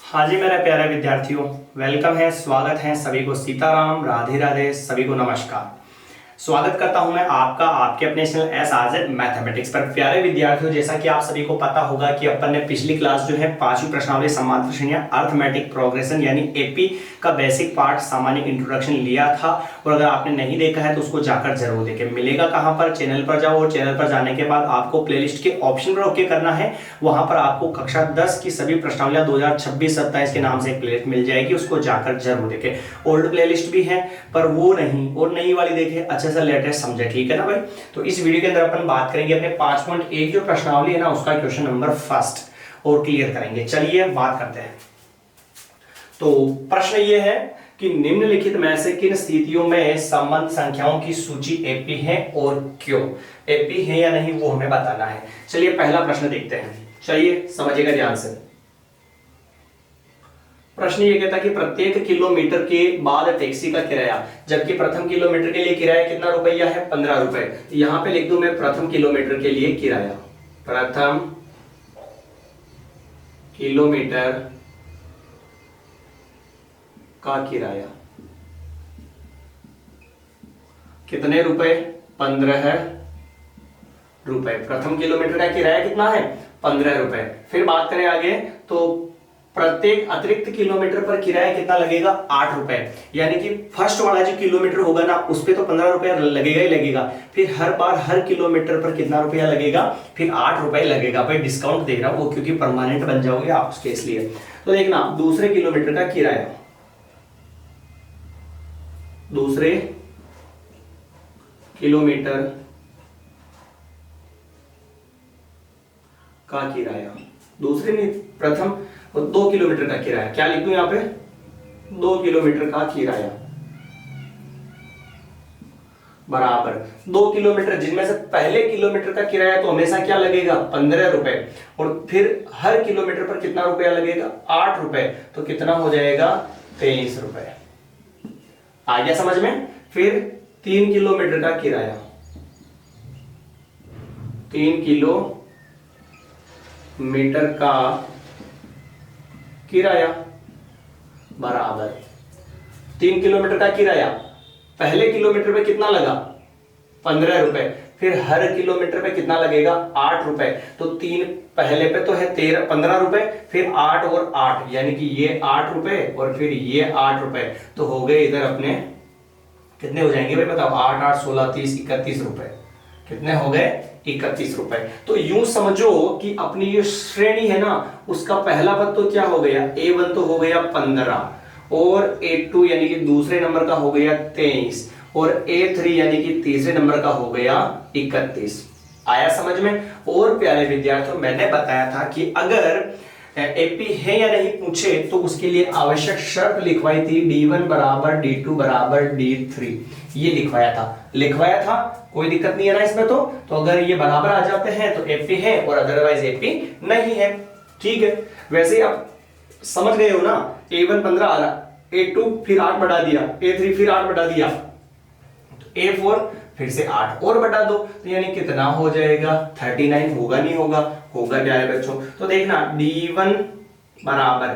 हाँ जी मेरे प्यारे विद्यार्थियों, वेलकम है, स्वागत है सभी को। सीताराम, राधे राधे, सभी को नमस्कार। स्वागत करता हूं मैं आपका आपके अपने channel S R Z mathematics पर। प्यारे विद्यार्थियों, जैसा कि आप सभी को पता होगा कि अपन ने पिछली क्लास जो है पांचवी प्रश्नावली समांतर श्रेणियां अर्थमेटिक प्रोग्रेशन यानी एपी का बेसिक पार्ट सामान्य इंट्रोडक्शन लिया था। और अगर आपने नहीं देखा है तो उसको जाकर जरूर देखें। मिलेगा कहां पर? चैनल पर जाओ और चैनल पर जाने के बाद आपको प्लेलिस्ट के ऑप्शन पर ओके करना है। वहां पर आपको कक्षा 10 की सभी प्रश्नावलियां 2026-27 के नाम से एक प्लेलिस्ट मिल जाएगी, उसको जाकर जरूर देखें। ओल्ड प्लेलिस्ट भी है पर वो नहीं, और नई वाली देखें, अच्छे से लेटेस्ट समझे, ठीक है ना भाई। तो इस वीडियो के अंदर अपन बात करेंगे अपने 5.1 जो प्रश्नावली है ना उसका क्वेश्चन नंबर फर्स्ट और क्लियर करेंगे। चलिए बात करते हैं। तो प्रश्न ये है कि निम्नलिखित में से किन स्थितियों में संबंध संख्याओं की सूची एपी है और क्यों? एपी है या नहीं वो हमें बताना है। चलिए पहला प्रश्न देखते हैं, चलिए समझिएगा ध्यान से। प्रश्न ये कहता है कि प्रत्येक किलोमीटर के बाद टैक्सी का किराया, जबकि प्रथम किलोमीटर के लिए किराया कितना रुपया है? 15 रुपए। यहां पे लिख दूं मैं प्रथम किलोमीटर के लिए किराया, प्रथम किलोमीटर का किराया कितने रुपए? 15 रुपए। प्रथम किलोमीटर का किराया कितना है? 15 रुपए। फिर बात करें आगे तो प्रत्येक अतिरिक्त किलोमीटर पर किराया कितना लगेगा? 8 रुपए। यानी कि फर्स्ट वाला जो किलोमीटर होगा ना उस पे तो 15 रुपया लगेगा ही लगेगा। फिर हर बार हर किलोमीटर पर कितना रुपया लगेगा? फिर 8 रुपए लगेगा। भाई डिस्काउंट दे रहा हूं वो, क्योंकि परमानेंट बन जाओगे आप उसके, इसलिए। तो देखना, दूसरे किलोमीटर का किराया, दूसरे किलोमीटर का किराया, दूसरे नहीं प्रथम 2 किलोमीटर का किराया, क्या लिख दूं यहां पे? 2 किलोमीटर का किराया बराबर 2 किलोमीटर, जिनमें से पहले किलोमीटर का किराया तो हमेशा क्या लगेगा? 15 रुपए। और फिर हर किलोमीटर पर कितना रुपया लगेगा? 8 रुपए। तो कितना हो जाएगा? 23 रुपए। आ गया समझ में? फिर 3 किलोमीटर का किराया, 3 किलोमीटर का किराया बराबर 3 किलोमीटर का किराया, पहले किलोमीटर पे कितना लगा? 15 रुपए। फिर हर किलोमीटर पे कितना लगेगा? 8 रुपए। तो 3 पहले पे तो है 15 रुपए, फिर 8 और 8 यानी कि ये 8 रुपए और फिर ये 8 रुपए। तो हो गए इधर अपने कितने हो जाएंगे भाई बताओ? 8 8 16 30 31 रुपए। कितने हो गए? 31 रुपए। तो यूं समझो कि अपनी ये श्रेणी है ना उसका पहला पद तो क्या हो गया? A1 तो हो गया 15, और A2 यानी कि दूसरे नंबर का हो गया 23, और A3 यानी कि तीसरे नंबर का हो गया 31। आया समझ में? और प्यारे विद्यार्थियों, मैंने बताया था कि अगर एपी है या नहीं पूछे तो उसके लिए आवश्यक शर्त लिखवाई थी, D1 बराबर D2 बराबर D3। ये लिखवाया था, कोई दिक्कत नहीं है ना इसमें। तो अगर ये बराबर आ जाते हैं तो एपी है और अदरवाइज एपी नहीं है, ठीक है। वैसे आप समझ गए हो ना, A1 15 आ रहा, A2 फिर 8 बढ़ा दिया, A3 फिर 8 बढ़ा दिया, A4 फिर से 8 और बढ़ा दो, तो यानी कितना हो जाएगा? 39। होगा नहीं होगा? होगा प्यारे बच्चों। तो देखना D1 बराबर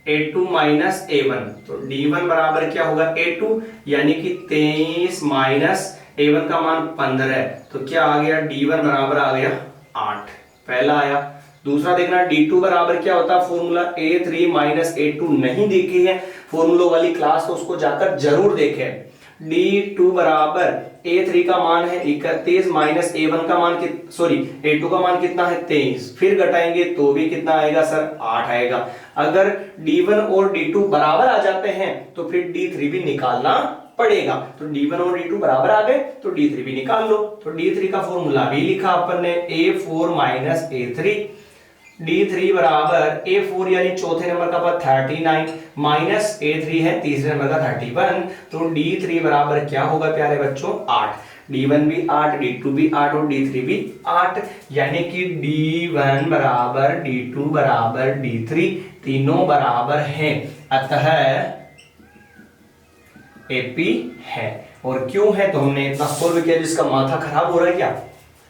A2 माइनस A1, तो D1 बराबर क्या होगा? A2 यानी कि 23 माइनस A1 का मान 15, तो क्या आ गया? D1 बराबर आ गया 8। पहला आया। दूसरा देखना D2 बराबर क्या होता है? फॉर्मूला A3 माइनस A2 नहीं देखी है फॉर्मूलों वाली क्लास तो उसको जाकर जरूर देखें। D2 बराबर A3 का मान है 31 माइनस A1 का मान A2 का मान कितना है? 23। फिर घटाएंगे तो भी कितना आएगा सर? 8 आएगा। अगर D1 और D2 बराबर आ जाते हैं तो फिर D3 भी निकालना पड़ेगा। तो D1 और D2 बराबर आ गए तो D3 भी निकाल लो। तो D3 का फॉर्मूला भी लिखा अपन ने, A4 माइनस A3। D3 बराबर A4 यानी चौथे नंबर का पद 39 माइनस A3 है तीसरे नंबर का 31। तो D3 बराबर क्या होगा प्यारे बच्चों? 8। D1 भी 8, D2 भी 8 और D3 भी 8, यानी कि D1 बराबर D2 बराबर D3 तीनों बराबर हैं, अतः एपी है। और क्यों है तो हमने इतना सोल्व किया जिसका माथा खराब हो रहा है क्या?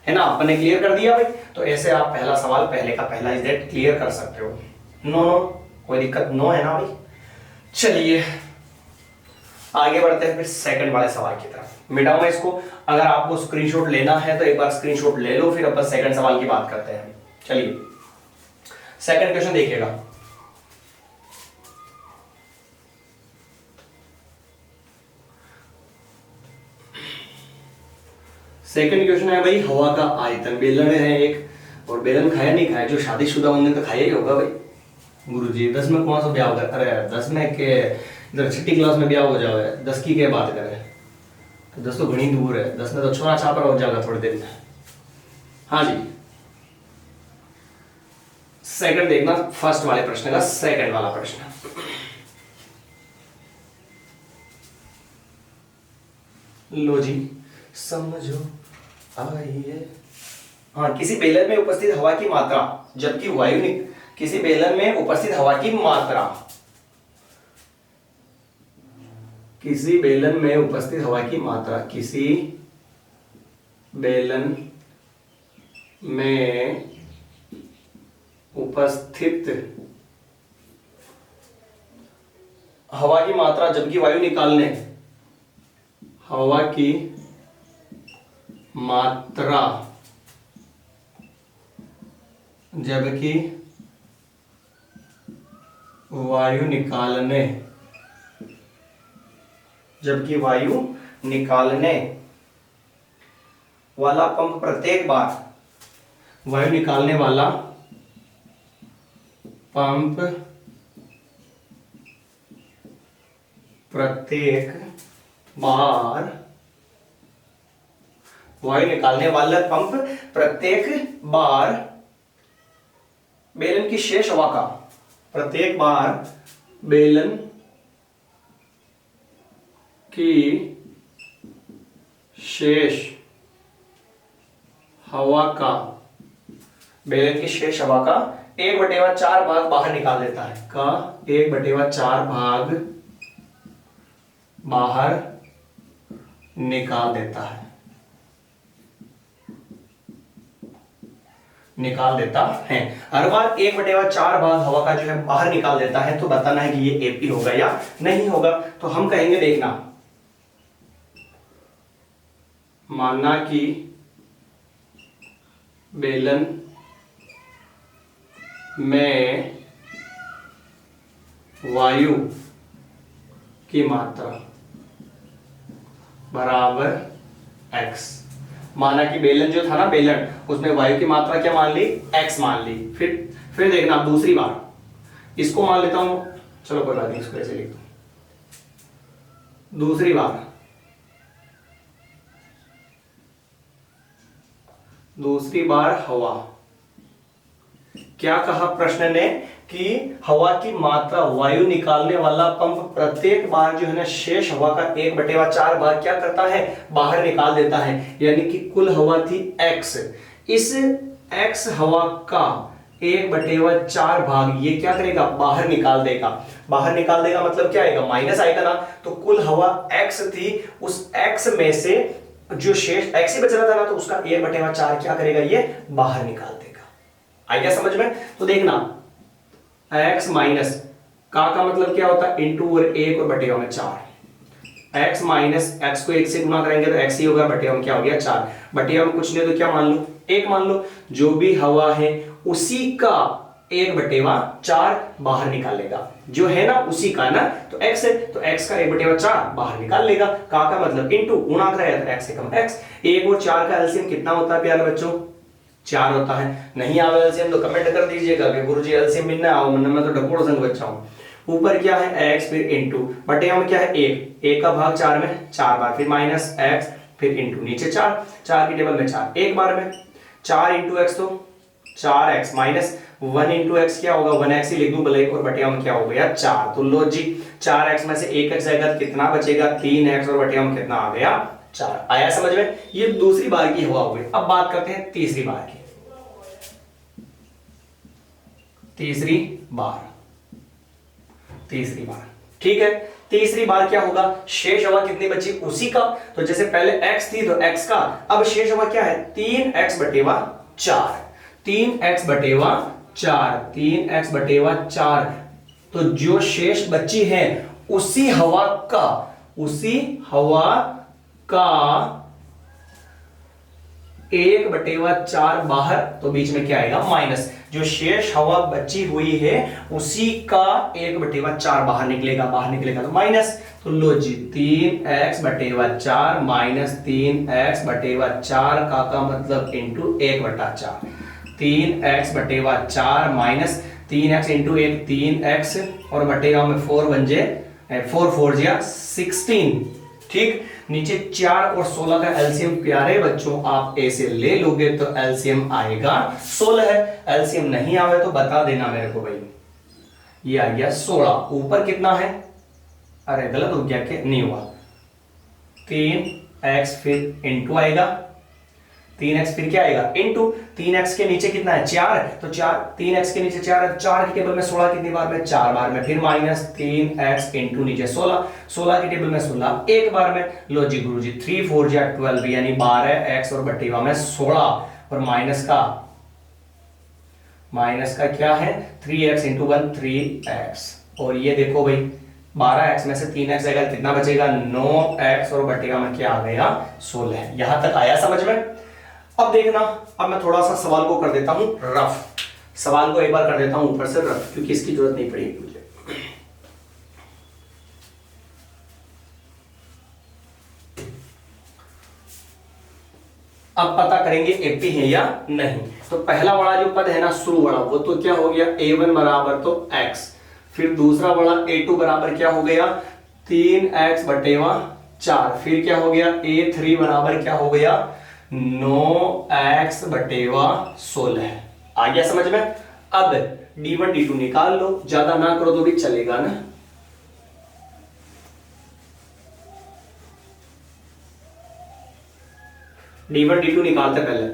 है ना, अपने क्लियर कर दिया भाई। तो ऐसे आप पहला सवाल पहले का पहला इज दैट क्लियर कर सकते हो। नो कोई दिक्कत नो है ना भाई। चलिए आगे बढ़ते हैं फिर सेकंड वाले सवाल की तरफ। मिटाऊं मैं इसको, अगर आपको स्क्रीनशॉट लेना है तो एक बार स्क्रीनशॉट ले लो, फिर अपन सेकंड सवाल की बात करते हैं। चलिए सेकंड क्वेश्चन देखिएगा। सेकंड क्वेश्चन है भाई, हवा का आयतन। बेलन है एक, और बेलन खाया नहीं खाया, जो शादीशुदा होंगे तो खाया ही होगा भाई। गुरुजी 10 में कौन सा ब्याह कर, अरे 10 में के इधर छठी क्लास में ब्याह हो जाओ, 10 की क्या बात करें, तो 10 तो घनी दूर है, 10 में तो छोरा छापर हो जाएगा थोड़ी देर में। हाँ जी सेकंड देखना, फर्स्ट वाले प्रश्न का सेकंड वाला प्रश्न। लो जी समझो आइए। हाँ, किसी बेलन में उपस्थित हवा की मात्रा जबकि वायु किसी बेलन में उपस्थित हवा की मात्रा, किसी बेलन में उपस्थित हवा की मात्रा, किसी बेलन में उपस्थित हवा की मात्रा जबकि वायु निकालने, हवा की मात्रा जबकि वायु निकालने, जबकि वायु निकालने वाला पंप प्रत्येक बार, वायु निकालने वाला पंप प्रत्येक बार, वायु निकालने वाला पंप प्रत्येक बार बेलन की शेष हवा का, प्रत्येक बार बेलन की शेष हवा का, बेलन की शेष हवा का 1/4 भाग बाहर निकाल देता है, का 1/4 भाग बाहर निकाल देता है, निकाल देता है। हर बार 1/4 भाग हवा का जो है बाहर निकाल देता है, तो बताना है कि ये एपी होगा या नहीं होगा। तो हम कहेंगे देखना, मानना कि बेलन में वायु की मात्रा बराबर x। माना कि बेलन जो था ना, बेलन उसमें वायु की मात्रा क्या मान ली, x मान ली। फिर देखना आप दूसरी बार इसको मान लेता हूं, चलो कोई बात नहीं, इसको ऐसे लिख दो। दूसरी बार हवा, क्या कहा प्रश्न ने कि हवा की मात्रा, वायु निकालने वाला पंप प्रत्येक बार जो है ना शेष हवा का 1/4 भाग क्या करता है, बाहर निकाल देता है। यानी कि कुल हवा थी x, इस x हवा का 1/4 भाग ये क्या करेगा, बाहर निकाल देगा। बाहर निकाल देगा मतलब क्या आएगा, माइनस आएगा ना। तो कुल हवा x थी, उस x में से जो शेष x ही बच रहा था ना, तो उसका 1/4 क्या करेगा, ये बाहर निकाल देगा। आई क्या समझ में। तो देखना x माइनस का मतलब क्या होता है, इंटू और 1 और बटेवा में 4। x माइनस x को 1 से गुना करेंगे तो x ही होगा, बटेवा में क्या हो गया 4। बटेवा में कुछ नहीं तो क्या मान लो, 1 मान लो। जो भी हवा है उसी का 1/4 बाहर निकालेगा, जो है ना उसी का ना, तो x है तो x का 1/4 बाहर निकाल लेगा। का मतलब इंटू, गुणा कराया तो x से कम x। 1 और 4 का एलसीएम कितना होता है प्यारे बच्चों, 4 होता है। नहीं आवे एलसीएम तो कमेंट कर दीजिएगा कि गुरुजी एलसीएम मिलना आओ, मैं तो ढकोड़ संग बच्चा हूं। ऊपर क्या है x, फिर इंटू, बटे में क्या है 1 का भाग 4 में 4 बार, फिर माइनस x, फिर इंटू, नीचे 4 की टेबल में 4 एक बार में 4 इंटू एक्स तो 4x माइनस 1 इंटू एक्स क्या होगा, 1x ही लिख दूं भले, और बटे में क्या हो गया 4। तो लो जी 4x में से 1x जाएगा तो कितना बचेगा 3x, और बटे में कितना आ गया 4। आया समझ में। ये दूसरी बार की हवा हो गई। अब बात करते हैं तीसरी बार की। तीसरी बार ठीक है। तीसरी बार क्या होगा, शेष हवा कितनी बची उसी का, तो जैसे पहले x थी तो x का, अब शेष हवा क्या है 3x बटेवा 4। 3x बटेवा 4 तो जो शेष बची है उसी हवा का 1/4 बाहर, तो बीच में क्या आएगा माइनस। जो शेष हवा बची हुई है उसी का 1/4 बाहर निकलेगा तो माइनस। तो लो जी 3x/4 माइनस 3x/4 का मतलब into 1/4। 3x/4 minus 3x into 1 3x और बटेगा में 4 बन जाए 4 4 जा 16। ठीक, नीचे 4 और 16 का एलसीएम प्यारे बच्चों आप ऐसे ले लोगे तो एलसीएम आएगा 16 है। एलसीएम नहीं आवे तो बता देना मेरे को भाई। ये आ गया 16। ऊपर कितना है, अरे गलत हो गया क्या, नहीं हुआ 3x फिर इंटू आएगा 3x फिर क्या आएगा इंटू 3x के नीचे कितना है 4 तो 4 3x के नीचे 4 है 4 की टेबल में 16 कितनी बार में 4 बार में फिर माइनस 3x इंटू नीचे 16 की टेबल में 16 एक बार में। लो जी गुरुजी 3 4 जा 12 यानी 12x और बटेगा में 16 और माइनस का क्या है 3x इंटू 1 3x और ये देखो भाई 12x में से 3x जाएगा कितना बचेगा 9x और बटेगा में क्या आ गया 16। यहां तक आया समझ में। अब देखना, अब मैं थोड़ा सा सवाल को कर देता हूं रफ, सवाल को एक बार कर देता हूं ऊपर से रफ क्योंकि इसकी जरूरत नहीं पड़ेगी मुझे। अब पता करेंगे एपी है या नहीं। तो पहला वाला जो पद है ना शुरू वाला वो तो क्या हो गया a1 बराबर तो x, फिर दूसरा वाला a2 बराबर क्या हो गया 3x/4, फिर क्या हो गया a3 बराबर क्या हो गया 9x/16। आ गया समझ में। अब d1 d2 निकाल लो, ज्यादा ना करो तो भी चलेगा ना। d1 d2 निकालते पहले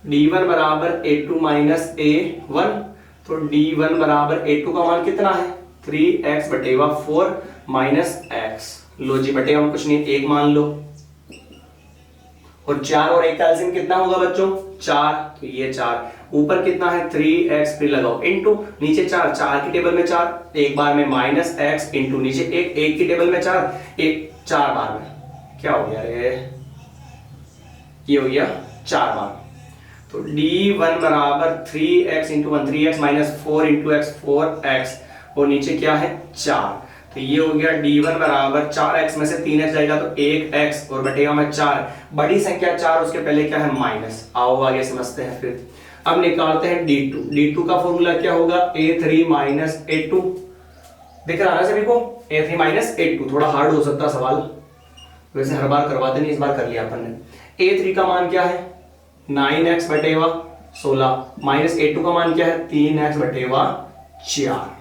d1 बराबर a2 माइनस a1 तो d1 बराबर a2 का मान कितना है 3x/4 माइनस x। लो जी बटेगा में कुछ नहीं एक मान लो और 4 और 1 का एलसीएम कितना होगा बच्चों 4 तो ये 4 ऊपर कितना है 3x फिर लगाओ इंटू नीचे 4 की टेबल में 4 एक बार में माइनस x इंटू नीचे 1 की टेबल में 4 एक 4 बार में क्या हो गया रे ये हो गया 4 बार। तो d1 बराबर 3x into 1 3x minus 4 into x 4x और नीचे क्या है 4 तो ये हो गया d1 बराबर 4x में से 3x जाएगा तो 1x और बटेगा में 4 बड़ी संख्या 4 उसके पहले क्या है माइनस। आओ आगे समझते हैं फिर। अब निकालते हैं d2 का फॉर्मूला क्या होगा a3 माइनस a2 दिख रहा है सभी को a3 माइनस a2 थोड़ा हार्ड हो सकता सवाल वैसे हर बार करवाते नहीं इस बार कर लिया अपन ने। a3 का मान क्या है 9x बटेगा 16 माइनस a2 का मान क्या है 3x बटेगा 4।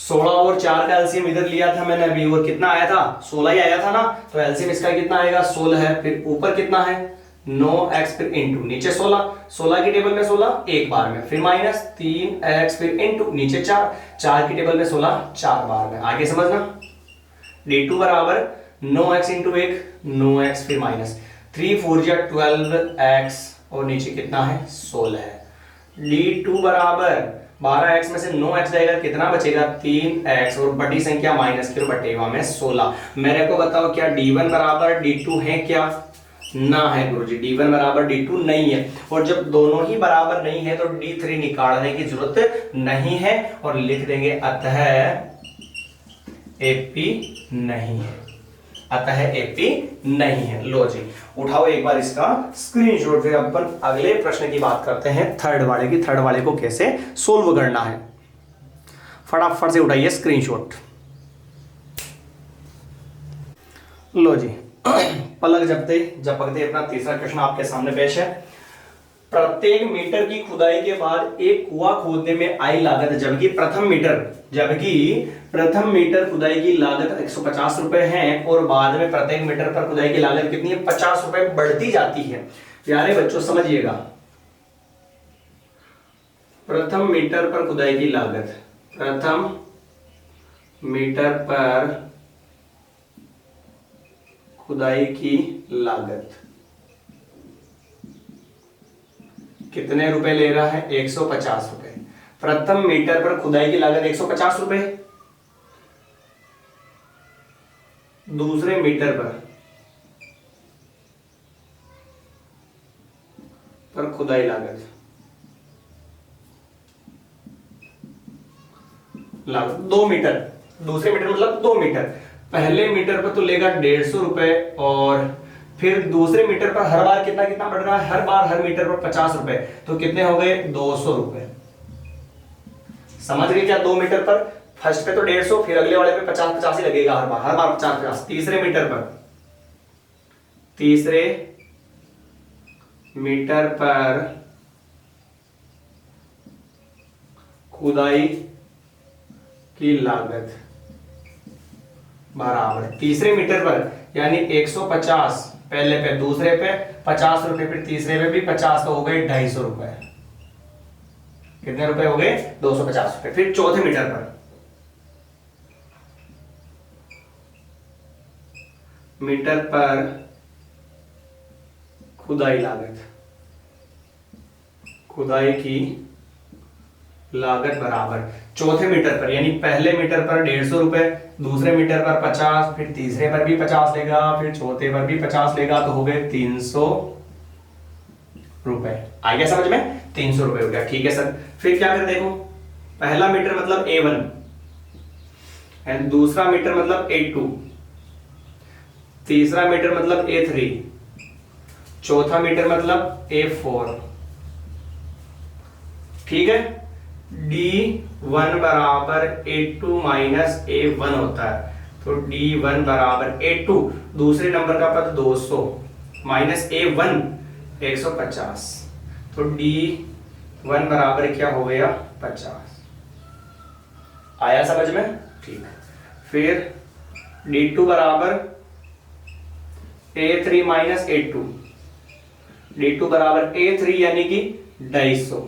16 और 4 का एलसीएम इधर लिया था मैंने अभी और कितना आया था 16 ही आया था ना तो एलसीएम इसका कितना आएगा 16 है फिर ऊपर कितना है 9x फिर इंटू नीचे 16 की टेबल में 16 एक बार में फिर माइनस 3x फिर इंटू नीचे 4 की टेबल में 16 4 बार में। आगे समझना d2 बराबर 9x इंटू 1 9x फिर माइनस 3 4 जा 12x और नीचे कितना है 16 है। d2 बराबर 12x में से 9x जाएगा कितना बचेगा 3x और बड़ी संख्या माइनस के बटेगा में 16। मेरे को बताओ क्या d1 बराबर d2 है क्या ना है गुरुजी d1 बराबर d2 नहीं है और जब दोनों ही बराबर नहीं है तो d3 निकालने की जरूरत नहीं है और लिख देंगे अतः AP नहीं है AP नहीं है। लो जी उठाओ एक बार इसका स्क्रीनशॉट फिर अपन अगले प्रश्न की बात करते हैं थर्ड वाले को कैसे सोल्व करना है। फटाफट से उठाइए स्क्रीनशॉट। लो जी पलक झपकते अपना तीसरा प्रश्न आपके सामने पेश है। प्रत्येक मीटर की खुदाई के बाद एक कुआं खोदने में आई लागत जबकि प्रथम मीटर खुदाई की लागत 150 रुपए है और बाद में प्रत्येक मीटर पर खुदाई की लागत कितनी है 50 रुपए बढ़ती जाती है। प्यारे बच्चों समझिएगा प्रथम मीटर पर खुदाई की लागत प्रथम मीटर पर खुदाई की लागत कितने रुपए ले रहा है 150 रुपए। प्रथम मीटर पर खुदाई की लागत 150 रुपए, दूसरे मीटर पर खुदाई लागत 2 मीटर, दूसरे मीटर मतलब 2 मीटर, पहले मीटर पर तो लेगा 150 रुपए, और फिर दूसरे मीटर पर हर बार कितना कितना बढ़ रहा है, हर बार हर मीटर पर 50 रुपए, तो कितने हो गए 200 रुपए। समझ गए क्या? 2 मीटर पर फर्स्ट पे तो 150, फिर अगले वाले पे 50-50 ही लगेगा हर बार 50-50। तीसरे मीटर पर खुदाई की लागत बराबर तीसरे मीटर पर यानी 150 पहले पे, दूसरे पे 50 रुपए, फिर तीसरे पे भी 50, तो हो गए 250 रुपए। कितने रुपए हो गए? 250 रुपए। फिर चौथे मीटर पर खुदाई लागत, खुदाई की लागत बराबर चौथे मीटर पर यानी पहले मीटर पर 150 रुपए, दूसरे मीटर पर 50, फिर तीसरे पर भी 50 लेगा, फिर चौथे पर भी 50 लेगा, तो हो गए 300 रुपए। आ गया समझ में? 300 रुपए हो गया। ठीक है सर, फिर क्या कर देखो, पहला मीटर मतलब A1 एंड दूसरा मीटर मतलब A2, तीसरा मीटर मतलब A3, चौथा मीटर मतलब A4। ठीक है, D1 बराबर A2 माइनस A1 होता है, तो D1 बराबर A2 दूसरे नंबर का पद 200 माइनस A1 150, तो D1 बराबर क्या हो गया 50। आया समझ में? ठीक। फिर D2 बराबर A3 माइनस A2, D2 बराबर A3 यानी कि 250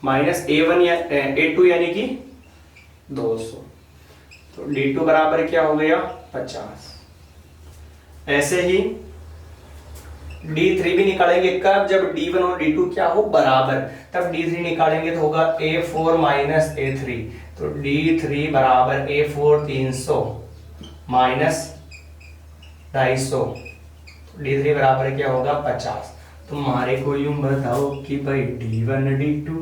माइनस A1 या A2 यानी कि 200, तो D2 बराबर क्या हो गया 50। ऐसे ही D3 भी निकालेंगे कब? जब D1 और D2 क्या हो बराबर, तब D3 निकालेंगे तो होगा A4 माइनस A3, तो D3 बराबर A4 300 माइनस 250, D3 बराबर क्या होगा 50। तुम्हारे को यूं बताओ कि भाई D1 D2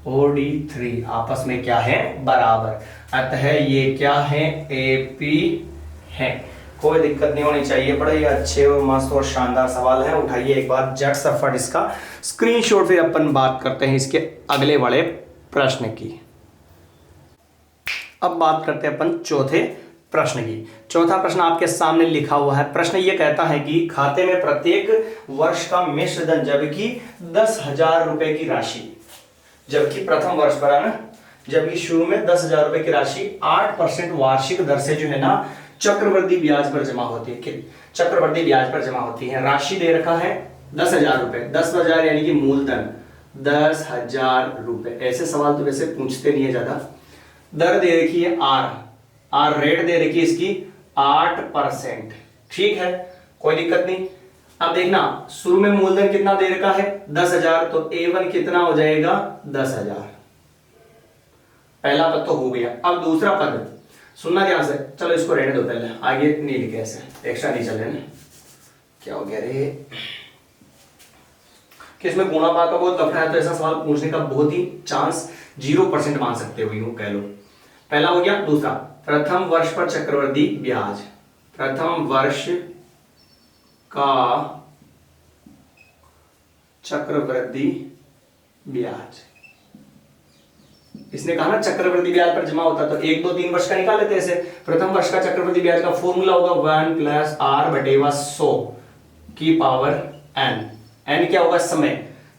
और D3 आपस में क्या है बराबर, अतः ये क्या है AP है। कोई दिक्कत नहीं होनी चाहिए, बड़े ही अच्छे और मस्त और शानदार सवाल है। उठाइए एक बार झट से फट इसका स्क्रीनशॉट, फिर अपन बात करते हैं इसके अगले वाले प्रश्न की। अब बात करते हैं अपन चौथे प्रश्न की। चौथा प्रश्न आपके सामने लिखा हुआ है। प्रश्न ये कहता है कि खाते में प्रत्येक वर्ष का मिश्र धन जबकि 10,000 रुपए की राशि, जबकि प्रथम वर्ष पर है ना, जबकि शुरू में 10,000 रुपए की राशि 8% वार्षिक दर से जो है ना चक्रवृद्धि ब्याज पर जमा होती है, चक्रवृद्धि ब्याज पर जमा होती है। राशि दे रखा है 10,000 रुपए, 10,000 यानी कि मूलधन 10,000 रुपए। ऐसे सवाल तो वैसे पूछते नहीं है ज्यादा। दर दे रखी है आर रेट दे रखी है इसकी 8%। ठीक है, कोई दिक्कत नहीं। अब देखना शुरू में मूलधन कितना दे रखा है 10,000, तो A1 कितना हो जाएगा 10,000। पहला पद तो हो गया। अब दूसरा पद सुनना ध्यान से, चलो इसको रहने दो, पहले आगे नहीं लिखे, ऐसे एक्स्ट्रा नहीं चल रहे ना। क्या हो गया रे कि इसमें गुणा भाग का बहुत लफड़ा है, तो ऐसा सवाल पूछने का बहुत ही चांस 0% मान सकते हो, यूं कह लो। पहला हो गया। दूसरा, प्रथम वर्ष पर चक्रवृद्धि ब्याज, प्रथम वर्ष का चक्रवृद्धि ब्याज, इसने कहा ना चक्रवृद्धि ब्याज पर जमा होता, तो 1 2 3 वर्ष का निकाल लेते हैं ऐसे। प्रथम वर्ष का चक्रवृद्धि ब्याज का फॉर्मूला होगा 1 + R/100 की पावर n। n क्या होगा समय,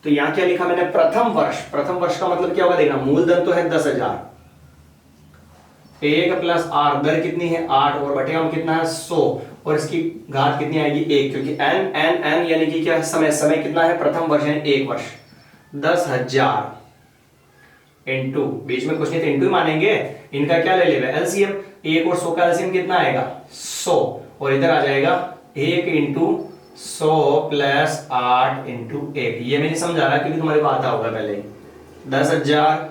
तो यहां क्या लिखा मैंने प्रथम वर्ष। प्रथम वर्ष का मतलब क्या होगा देखना, मूलधन तो है 10,000, 1 + R दर कितनी है 8 और बटेगा में कितना है 100, और इसकी घात कितनी आएगी 1, क्योंकि n n n यानी कि क्या समय, समय कितना है प्रथम वर्ष है 1 वर्ष। 10,000 इंटू, बीच में कुछ नहीं तो इंटू ही मानेंगे, इनका क्या ले लेगा एलसीएम। 1 और 100 का एलसीएम कितना आएगा 100, और इधर आ जाएगा 1 × 100 + 8 × 1। ये मैं नहीं समझा रहा क्योंकि तुम्हारे को आता होगा पहले। 10,000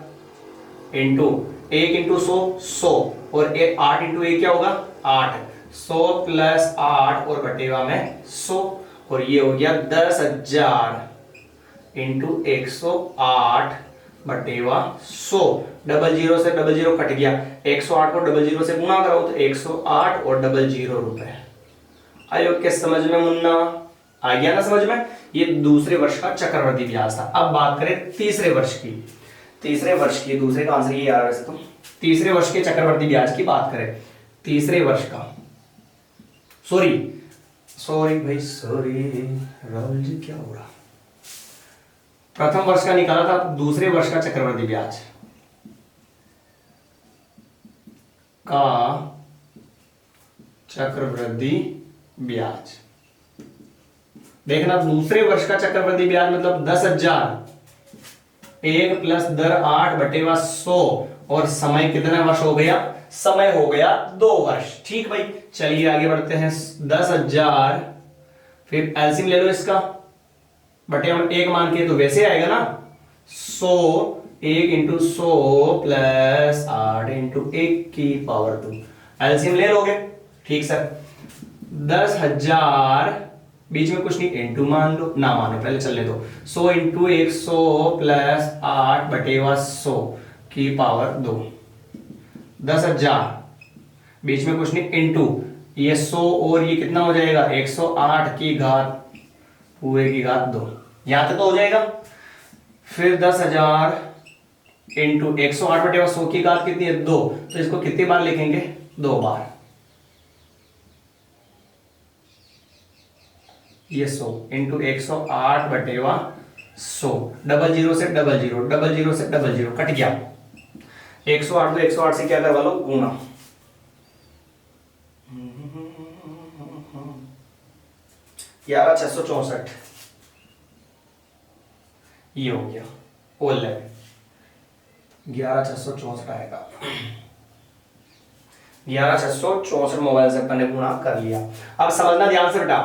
इंटू 1 इंटू 100 और 8 इंटू 1 क्या होगा 8, 100 प्लस 8 और बटेवा में 100 और ये हो गया 10,000 इंटू 108 बटेवा 100। डबल जीरो से डबल जीरो कट गया, 108 को डबल जीरो से गुणा करो तो 108 और डबल जीरो रुपए। आयो के समझ में मुन्ना आ गया ना समझ में। ये दूसरे वर्ष का चक्रवृद्धि ब्याज था। अब बात करें तीसरे वर्ष की। तीसरे वर्ष की, दूसरे का आंसर ये आ रहा है वैसे तो। तीसरे वर्ष के चक्रवृद्धि ब्याज की बात करें, तीसरे वर्ष का, सॉरी भाई सॉरी राहुल जी क्या हो रहा, प्रथम वर्ष का निकाला था, दूसरे वर्ष का चक्रवृद्धि ब्याज का चक्रवृद्धि ब्याज देखना। दूसरे वर्ष का चक्रवृद्धि ब्याज मतलब 10,000, 1 प्लस दर 8 बटेवा 100 और समय कितना वर्ष हो गया, समय हो गया 2 वर्ष। ठीक भाई, चलिए आगे बढ़ते हैं। 10,000 फिर एलसीएम ले लो इसका, बटे हम 1 मान के तो वैसे आएगा ना 100, 1 इंटू 100 प्लस 8 इंटू 1 की पावर 2। एलसीएम ले लोगे, ठीक सर। 10,000 बीच में कुछ नहीं, इंटू मान लो, ना मानो पहले चलने दो। 100 इंटू 100 प्लस 8 बटेवा 100 की पावर 2। 10,000 बीच में कुछ नहीं, इंटू ये 100 और ये कितना हो जाएगा 108 की घात पूरे की घात 2, यहां तक तो हो जाएगा। फिर 10,000 इंटू 108 बटेवा 100 की घात कितनी है 2, तो इसको कितनी बार लिखेंगे 2 बार। ये 100 इंटू 108 बटेवा 100, डबल जीरो से डबल जीरो, डबल जीरो से डबल जीरो कट गया। 108 को 108 से क्या करवा लो गुना, 11,664 ये हो गया ओल लेवल, 11,664 आएगा। 11,664 मोबाइल से अपन ने गुणा कर लिया। अब समझना ध्यान से बेटा,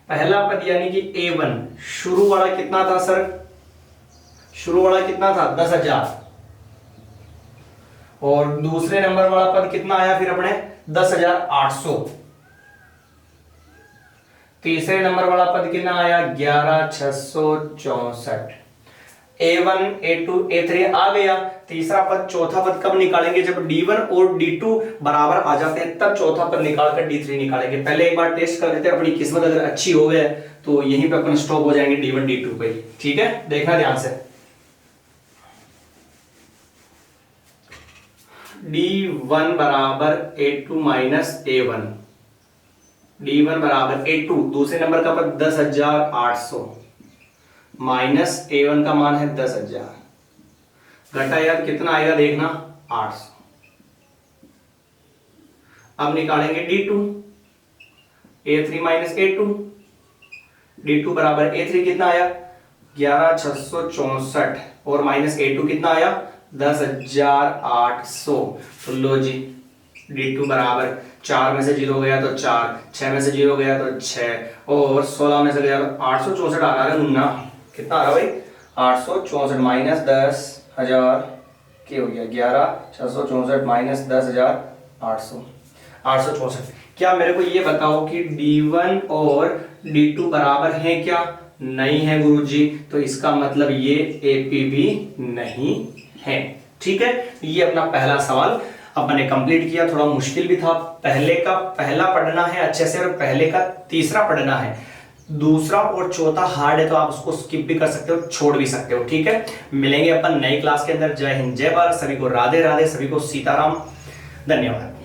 पहला पद यानी कि A1 शुरू वाला कितना था सर, शुरू वाला कितना था 10,000 और दूसरे नंबर वाला पद कितना आया फिर अपने 10,800, तीसरे नंबर वाला पद कितना आया 11,664। A1 A2 A3 आ गया। तीसरा पद, चौथा पद कब निकालेंगे, जब D1 और D2 बराबर आ जाते हैं तब चौथा पद निकालकर D3 निकालेंगे। पहले एक बार टेस्ट कर लेते हैं, अपनी किस्मत अगर अच्छी हो गए तो यहीं पे अपन स्टॉप हो जाएंगे D1 D2 पे। ठीक है, देखना ध्यान से। D1 बराबर A2 माइनस A1, D1 बराबर A2 दूसरे नंबर का पद 10,800 माइनस A1 का मान है 10,000, घटा यार कितना आएगा देखना 800। अब निकालेंगे D2, A3 minus A2, D2 बराबर A3 कितना आया 11,664 और माइनस A2 कितना आया 10,800। तो लो जी, D2 बराबर 4 में से 0 गया तो 4, 6 में से 0 गया तो 6 और 16 में से गया तो 864 आ रहा है मुन्ना। कितना आ रहा भाई 864 माइनस 10,000 क्या हो गया 11,664 माइनस 10,800, 864। क्या मेरे को ये बताओ कि D1 और D2 बराबर हैं क्या, नहीं है गुरुजी, तो इसका मतलब ये AP भी नहीं है। ठीक है, ये अपना पहला सवाल अपन ने कंप्लीट किया। थोड़ा मुश्किल भी था, पहले का पहला पढ़ना है अच्छे से और पहले का तीसरा पढ़ना है, दूसरा और चौथा हार्ड है तो आप उसको स्किप भी कर सकते हो, छोड़ भी सकते हो। ठीक है, मिलेंगे अपन नई क्लास के अंदर। जय हिंद, जय भारत, सभी को राधे राधे, सभी को सीताराम, धन्यवाद।